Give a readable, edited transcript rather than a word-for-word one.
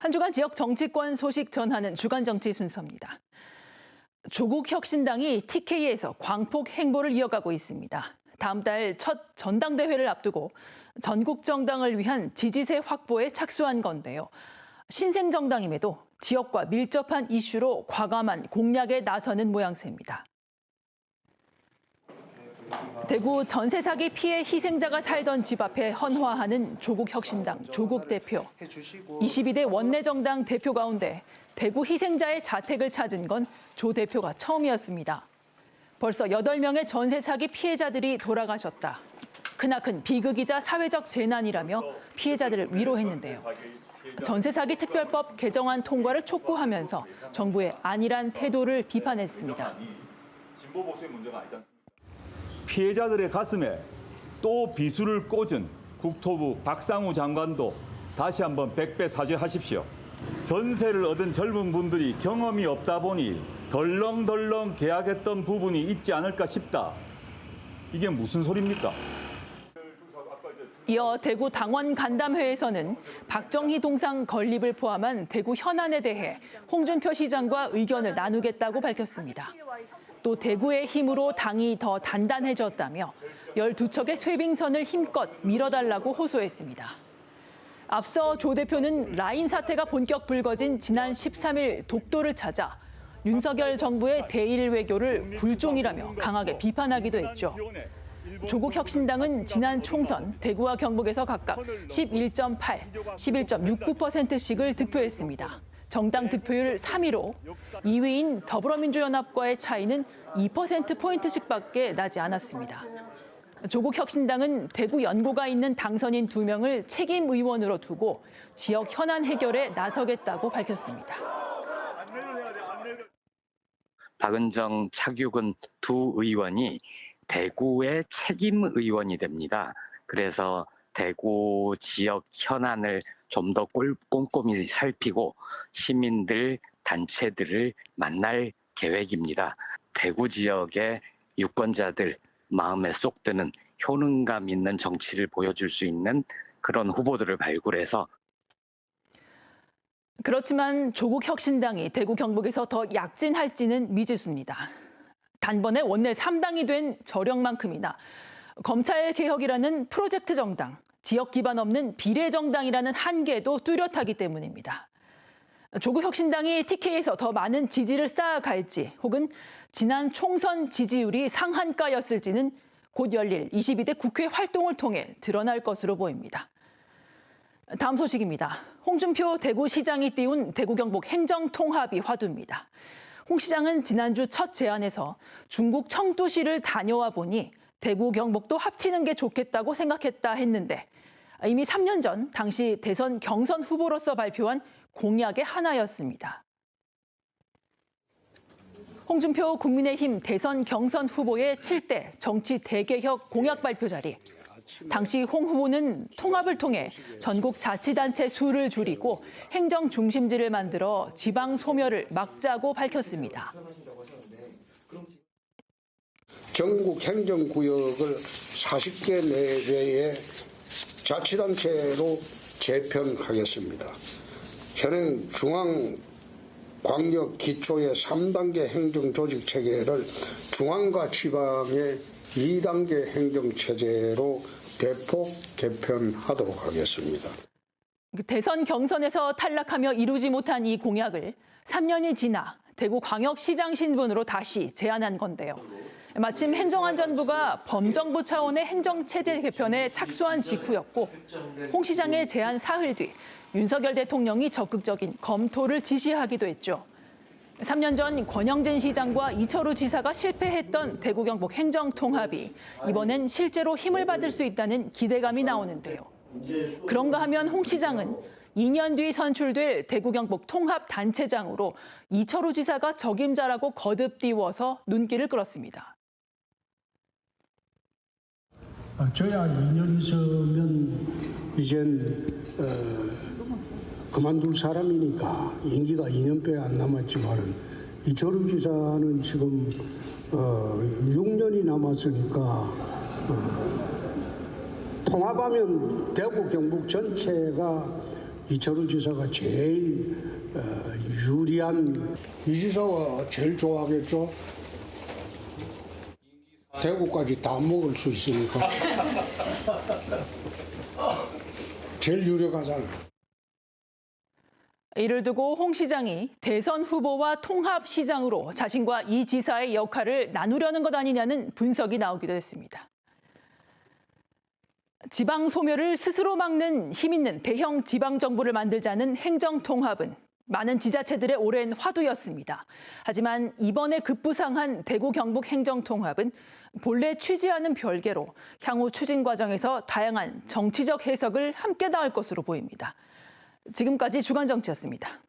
한 주간 지역 정치권 소식 전하는 주간 정치 순서입니다. 조국 혁신당이 TK에서 광폭 행보를 이어가고 있습니다. 다음 달 첫 전당대회를 앞두고 전국 정당을 위한 지지세 확보에 착수한 건데요. 신생 정당임에도 지역과 밀접한 이슈로 과감한 공략에 나서는 모양새입니다. 대구 전세 사기 피해 희생자가 살던 집 앞에 헌화하는 조국 혁신당 조국 대표. 22대 원내정당 대표 가운데 대구 희생자의 자택을 찾은 건 조 대표가 처음이었습니다. 벌써 8명의 전세 사기 피해자들이 돌아가셨다. 크나큰 비극이자 사회적 재난이라며 피해자들을 위로했는데요. 전세 사기 특별법 개정안 통과를 촉구하면서 정부의 안일한 태도를 비판했습니다. 진보 보수의 문제가 아니지 않습니까? 피해자들의 가슴에 또 비수를 꽂은 국토부 박상우 장관도 다시 한번 100배 사죄하십시오. 전세를 얻은 젊은 분들이 경험이 없다 보니 덜렁덜렁 계약했던 부분이 있지 않을까 싶다. 이게 무슨 소리입니까? 이어 대구 당원 간담회에서는 박정희 동상 건립을 포함한 대구 현안에 대해 홍준표 시장과 의견을 나누겠다고 밝혔습니다. 또 대구의 힘으로 당이 더 단단해졌다며 12척의 쇄빙선을 힘껏 밀어달라고 호소했습니다. 앞서 조 대표는 라인 사태가 본격 불거진 지난 13일 독도를 찾아 윤석열 정부의 대일 외교를 굴종이라며 강하게 비판하기도 했죠. 조국 혁신당은 지난 총선 대구와 경북에서 각각 11.8, 11.69%씩을 득표했습니다. 정당 득표율 3위로 2위인 더불어민주연합과의 차이는 2%포인트씩밖에 나지 않았습니다. 조국 혁신당은 대구 연고가 있는 당선인 2명을 책임 의원으로 두고 지역 현안 해결에 나서겠다고 밝혔습니다. 박은정, 차규근 두 의원이 대구의 책임 의원이 됩니다. 그래서 대구 지역 현안을 좀 더 꼼꼼히 살피고 시민들, 단체들을 만날 계획입니다. 대구 지역의 유권자들 마음에 쏙 드는 효능감 있는 정치를 보여줄 수 있는 그런 후보들을 발굴해서. 그렇지만 조국 혁신당이 대구 경북에서 더 약진할지는 미지수입니다. 단번에 원내 3당이 된 저력만큼이나 검찰개혁이라는 프로젝트 정당, 지역 기반 없는 비례정당이라는 한계도 뚜렷하기 때문입니다. 조국 혁신당이 TK에서 더 많은 지지를 쌓아갈지 혹은 지난 총선 지지율이 상한가였을지는 곧 열릴 22대 국회 활동을 통해 드러날 것으로 보입니다. 다음 소식입니다. 홍준표 대구시장이 띄운 대구 경북 행정통합이 화두입니다. 홍 시장은 지난주 첫 제안에서 중국 청두시를 다녀와 보니 대구 경북도 합치는 게 좋겠다고 생각했다 했는데 이미 3년 전 당시 대선 경선 후보로서 발표한 공약의 하나였습니다. 홍준표 국민의힘 대선 경선 후보의 7대 정치 대개혁 공약 발표 자리. 당시 홍 후보는 통합을 통해 전국 자치단체 수를 줄이고 행정 중심지를 만들어 지방 소멸을 막자고 밝혔습니다. 전국 행정구역을 40개 내외의 자치단체로 재편하겠습니다. 현행 중앙광역 기초의 3단계 행정조직체계를 중앙과 지방의 2단계 행정체제로 대폭 개편하도록 하겠습니다. 대선 경선에서 탈락하며 이루지 못한 이 공약을 3년이 지나 대구광역시장 신분으로 다시 제안한 건데요. 마침 행정안전부가 범정부 차원의 행정체제 개편에 착수한 직후였고 홍 시장의 제안 사흘 뒤 윤석열 대통령이 적극적인 검토를 지시하기도 했죠. 3년 전 권영진 시장과 이철우 지사가 실패했던 대구 경북 행정통합이 이번엔 실제로 힘을 받을 수 있다는 기대감이 나오는데요. 그런가 하면 홍 시장은 2년 뒤 선출될 대구 경북 통합단체장으로 이철우 지사가 적임자라고 거듭 띄워서 눈길을 끌었습니다. 저야 2년 있으면 이젠 그만둘 사람이니까 임기가 2년밖에 안 남았지만 이철우 지사는 지금 6년이 남았으니까 통합하면 대구 경북 전체가 이철우 지사가 제일 유리한. 이 지사가 제일 좋아하겠죠. 대구까지 다 먹을 수 있으니까. 제일 유력하잖아. 이를 두고 홍 시장이 대선 후보와 통합시장으로 자신과 이 지사의 역할을 나누려는 것 아니냐는 분석이 나오기도 했습니다. 지방 소멸을 스스로 막는 힘 있는 대형 지방정부를 만들자는 행정통합은 많은 지자체들의 오랜 화두였습니다. 하지만 이번에 급부상한 대구 경북 행정통합은 본래 취지와는 별개로 향후 추진 과정에서 다양한 정치적 해석을 함께 낳을 것으로 보입니다. 지금까지 주간정치였습니다.